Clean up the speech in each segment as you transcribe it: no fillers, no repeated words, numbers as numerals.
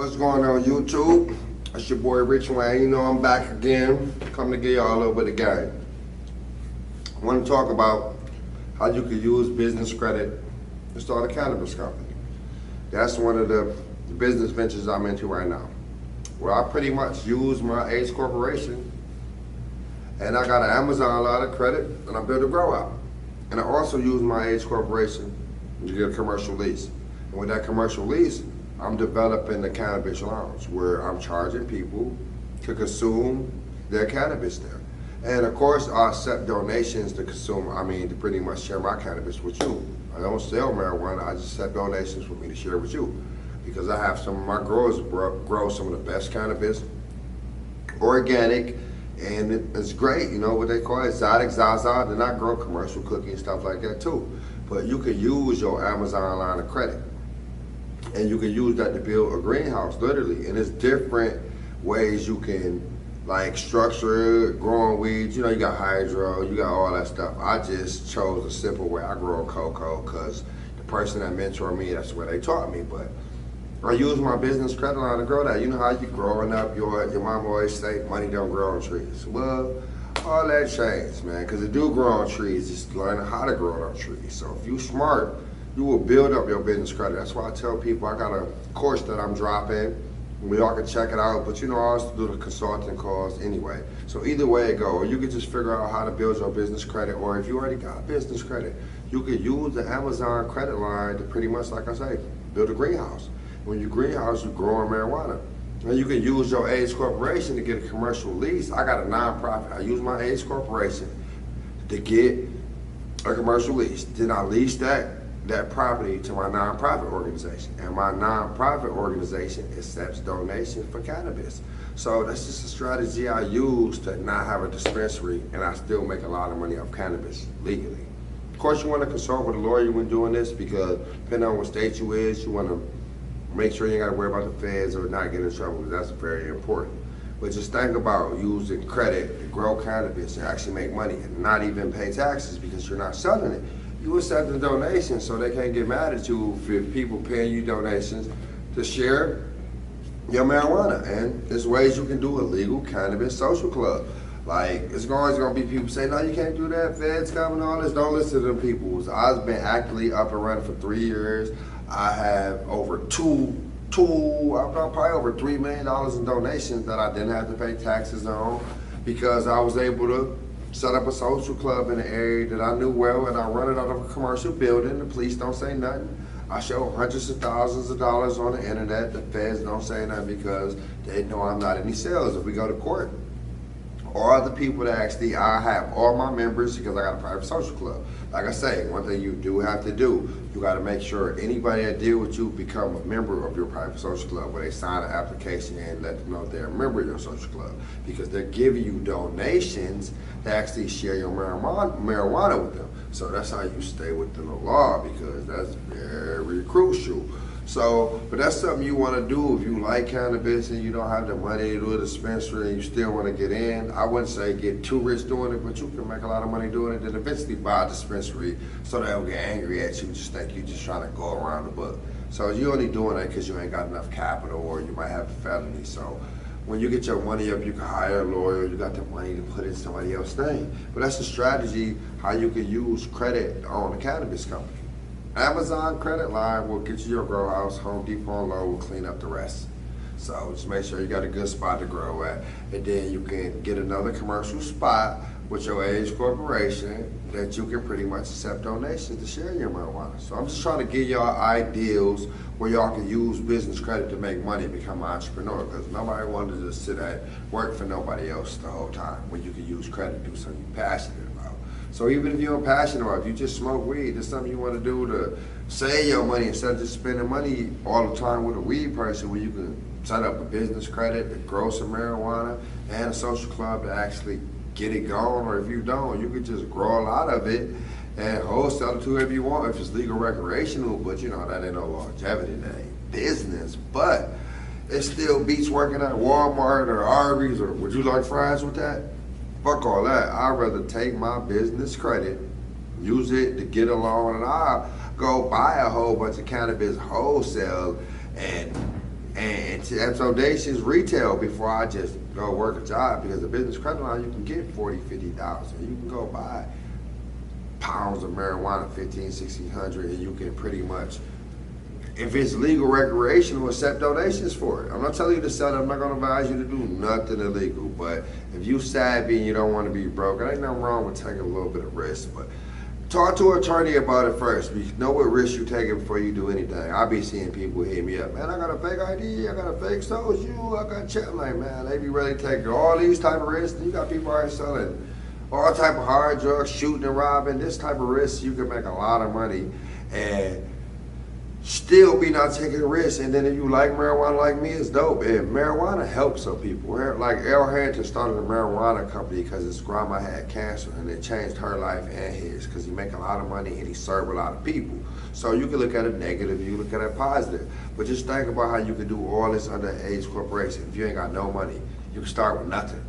What's going on YouTube? It's your boy Rich Wayne. You know I'm back again, coming to give y'all a little bit of game. I want to talk about how you can use business credit to start a cannabis company. That's one of the business ventures I'm into right now, where I pretty much use my Ace Corporation, and I got an Amazon line of credit, and I built a grow out. And I also use my Ace Corporation to get a commercial lease. And with that commercial lease, I'm developing the cannabis lounge where I'm charging people to consume their cannabis there. And of course, I accept donations to to pretty much share my cannabis with you. I don't sell marijuana, I just accept donations for me to share with you. Because I have some of my growers grow some of the best cannabis, organic, and it's great, you know what they call it, exotic, Zaza. They're not growing commercial cookie and stuff like that too. But you can use your Amazon line of credit. And you can use that to build a greenhouse, literally. And there's different ways you can like structure it, growing weeds. You know, you got hydro, you got all that stuff. I just chose a simple way. I grow cocoa because the person that mentored me, that's what they taught me. But I use my business credit line to grow that. You know how you growing up, your mom always say money don't grow on trees. Well, all that changed, man, because it do grow on trees. Just learning how to grow it on trees. So if you smart, you will build up your business credit. That's why I tell people I got a course that I'm dropping. We all can check it out, but you know I also do the consulting calls anyway. So either way it go, or you can just figure out how to build your business credit, or if you already got business credit, you could use the Amazon credit line to pretty much, like I say, build a greenhouse. When you greenhouse, you growing marijuana. And you can use your Ace Corporation to get a commercial lease. I got a nonprofit. I use my Ace Corporation to get a commercial lease. Then I lease that property to my nonprofit organization, and my nonprofit organization accepts donations for cannabis. So that's just a strategy I use to not have a dispensary, and I still make a lot of money off cannabis legally. Of course, you want to consult with a lawyer when doing this, because depending on what state you is, you want to make sure you ain't got to worry about the feds or not getting in trouble, because that's very important. But just think about using credit to grow cannabis and actually make money and not even pay taxes because you're not selling it. You accept the donations, so they can't get mad at you if people paying you donations to share your marijuana. And there's ways you can do a legal cannabis social club. Like, it's always gonna be people say, no, you can't do that, feds coming, all this. Don't listen to them people. I've been actively up and running for 3 years. I have over probably over $3 million in donations that I didn't have to pay taxes on, because I was able to set up a social club in the area that I knew well, and I run it out of a commercial building. The police don't say nothing. I show hundreds of thousands of dollars on the internet. The feds don't say nothing because they know I'm not any sales. If we go to court, all the people that actually, I have all my members because I got a private social club. Like I say, one thing you do have to do, you got to make sure anybody that deal with you become a member of your private social club, where they sign an application and let them know they're a member of your social club, because they're giving you donations to actually share your marijuana with them. So that's how you stay within the law, because that's very crucial. So, but that's something you want to do if you like cannabis and you don't have the money to do a dispensary and you still want to get in. I wouldn't say get too rich doing it, but you can make a lot of money doing it, then eventually buy a dispensary so they don't get angry at you, just think you're just trying to go around the book. So you're only doing that because you ain't got enough capital, or you might have a felony. So when you get your money up, you can hire a lawyer, you got the money to put in somebody else's name. But that's a strategy how you can use credit to own a cannabis company. Amazon credit line will get you your grow house. Home Depot and Lowe's will clean up the rest. So just make sure you got a good spot to grow at. And then you can get another commercial spot with your Ace Corporation that you can pretty much accept donations to share your marijuana. So I'm just trying to give y'all ideals where y'all can use business credit to make money and become an entrepreneur, because nobody wanted to sit at work for nobody else the whole time, when you can use credit to do something you're passionate about. So even if you're passionate about it, if you just smoke weed, it's something you want to do to save your money instead of just spending money all the time with a weed person, where you can set up a business credit to grow some marijuana and a social club to actually get it going. Or if you don't, you could just grow a lot of it and wholesale it to whoever you want if it's legal recreational, but you know, that ain't no longevity, that ain't business. But it still beats working at Walmart or Arby's, or would you like fries with that? Fuck all that. I'd rather take my business credit, use it to get a loan, and I'll go buy a whole bunch of cannabis wholesale and And donations retail before I just go work a job, because the business credit line you can get 40, 50,000. You can go buy pounds of marijuana, 15, 1600, and you can pretty much, if it's legal recreational, accept donations for it. I'm not telling you to sell it. I'm not going to advise you to do nothing illegal. But if you savvy and you don't want to be broke, it ain't nothing wrong with taking a little bit of risk. But talk to an attorney about it first. Know what risk you taking before you do anything. I be seeing people hit me up, man, I got a fake ID, I got a fake social, I got check. I'm like, man, they be really taking all these type of risks. You got people out here selling all type of hard drugs, shooting and robbing. This type of risk, you can make a lot of money and still be not taking risks. And then if you like marijuana like me, it's dope. And marijuana helps some people. Like Earl Harrington started a marijuana company because his grandma had cancer, and it changed her life and his, because he make a lot of money and he served a lot of people. So you can look at it negative, you can look at it positive. But just think about how you can do all this under an age corporation. If you ain't got no money, you can start with nothing.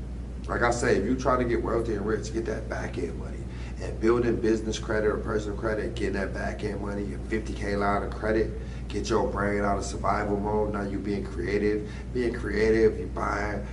Like I say, if you try to get wealthy and rich, get that back end money. And building business credit or personal credit, getting that back end money, your 50K line of credit, get your brain out of survival mode. Now you being creative. You buying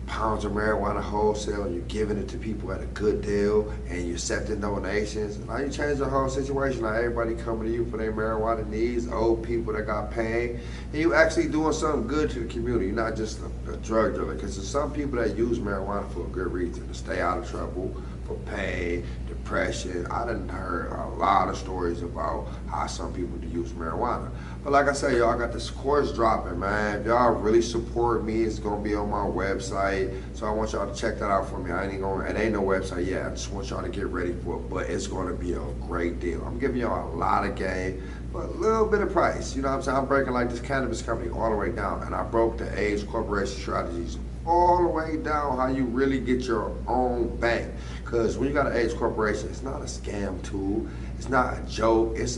pounds of marijuana wholesale and you're giving it to people at a good deal and you're accepting donations. Now you change the whole situation. Now everybody coming to you for their marijuana needs, old people that got pain, and you actually doing something good to the community. You're not just a drug dealer, because there's some people that use marijuana for a good reason, to stay out of trouble, for pain, depression. I done heard a lot of stories about how some people do use marijuana. But like I say, y'all, got this course dropping, man. If y'all really support me, it's gonna be on my website. So I want y'all to check that out for me. It ain't no website yet. I just want y'all to get ready for it. But it's gonna be a great deal. I'm giving y'all a lot of game, but a little bit of price. You know what I'm saying? I'm breaking like this cannabis company all the way down. And I broke the age corporation strategies all the way down, how you really get your own bank. Because when you got an age corporation, it's not a scam tool. It's not a joke. It's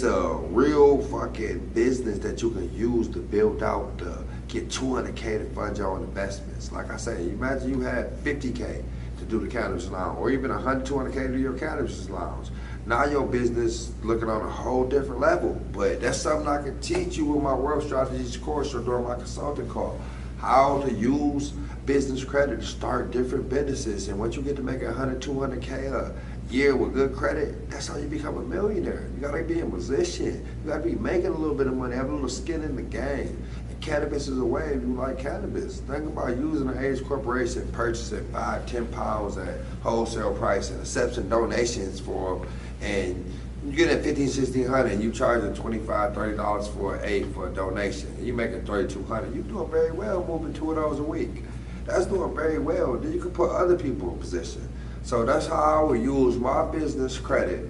a real fucking business that you can use to build out, to get 200K to fund your own investments. Like I say, imagine you had 50K to do the cannabis lounge, or even 200K to do your cannabis lounge. Now your business looking on a whole different level. But that's something I can teach you with my World Strategies course or during my consulting call. How to use business credit to start different businesses. And once you get to make 100, 200K a year with good credit, that's how you become a millionaire. You gotta be a musician. You gotta be making a little bit of money, have a little skin in the game. And cannabis is a way if you like cannabis. Think about using an age corporation, purchasing 5, 10 pounds at wholesale price and accepting donations for them. And you get at 15, 1600 and you charging $25, $30 for an eighth for a donation. And you making 3,200. You're doing very well moving $2 a week. That's doing very well. Then you can put other people in position. So that's how I would use my business credit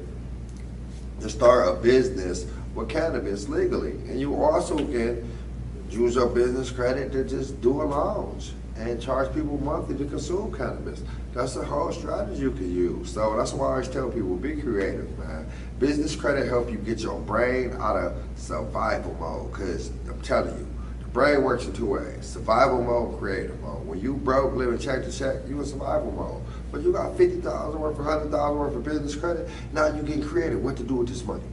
to start a business with cannabis legally. And you also can use your business credit to just do a lounge and charge people monthly to consume cannabis. That's a whole strategy you can use. So that's why I always tell people, be creative, man. Business credit help you get your brain out of survival mode, because I'm telling you, the brain works in 2 ways: survival mode and creative mode. When you broke, living check to check, you in survival mode. But you got 50,000 worth, 100,000 worth of business credit, now you getting creative what to do with this money.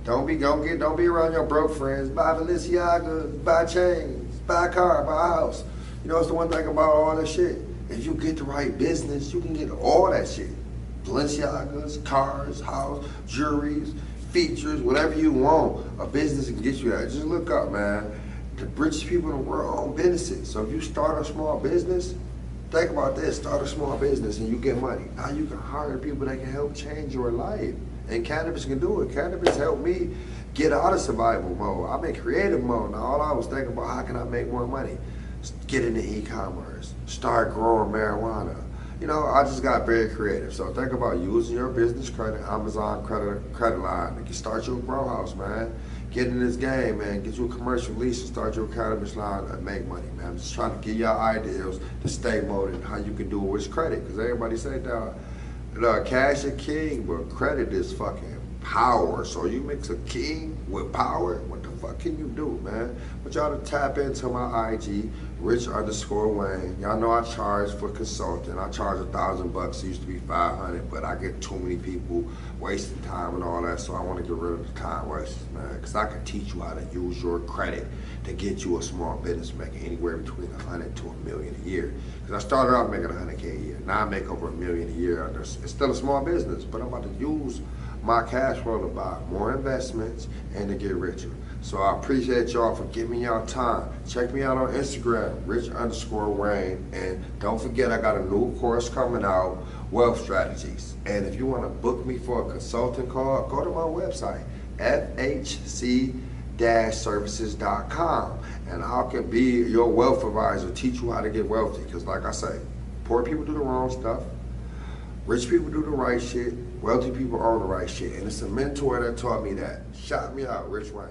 Don't be around your broke friends. Buy Balenciaga, buy chains, buy a car, buy a house. You know, it's the one thing about all that shit. If you get the right business, you can get all that shit. Balenciagas, cars, house, jewelries, features, whatever you want. A business can get you that. Just look up, man. The richest people in the world own businesses. So if you start a small business, think about this. Start a small business and you get money. Now you can hire people that can help change your life. And cannabis can do it. Cannabis helped me get out of survival mode. I'm in creative mode. Now all I was thinking about, how can I make more money? Get into e-commerce, start growing marijuana. You know, I just got very creative. So think about using your business credit, Amazon credit line. You can start your grow house, man. Get in this game, man. Get you a commercial lease and start your cannabis line and make money, man. I'm just trying to give y'all ideas to stay motivated, how you can do it with credit. Because everybody say that cash is king, but credit is fucking power. So you mix a king with power, what the fuck can you do, man? But y'all to tap into my IG, Rich_Wayne. Y'all know I charge for consulting. I charge $1,000. It used to be $500, but I get too many people wasting time and all that, so I want to get rid of the time wasters, man. Because I can teach you how to use your credit to get you a small business making anywhere between 100 to $1 million a year. Because I started out making 100K a year. Now I make over $1 million a year. It's still a small business, but I'm about to use my cash flow to buy more investments and to get richer. So I appreciate y'all for giving me y'all time. Check me out on Instagram, Rich_Wayne. And don't forget, I got a new course coming out, Wealth Strategies. And if you want to book me for a consulting call, go to my website, fhc-services.com. And I can be your wealth advisor, teach you how to get wealthy. Because like I say, poor people do the wrong stuff. Rich people do the right shit. Wealthy people own the right shit. And it's a mentor that taught me that. Shout me out, Rich Wayne.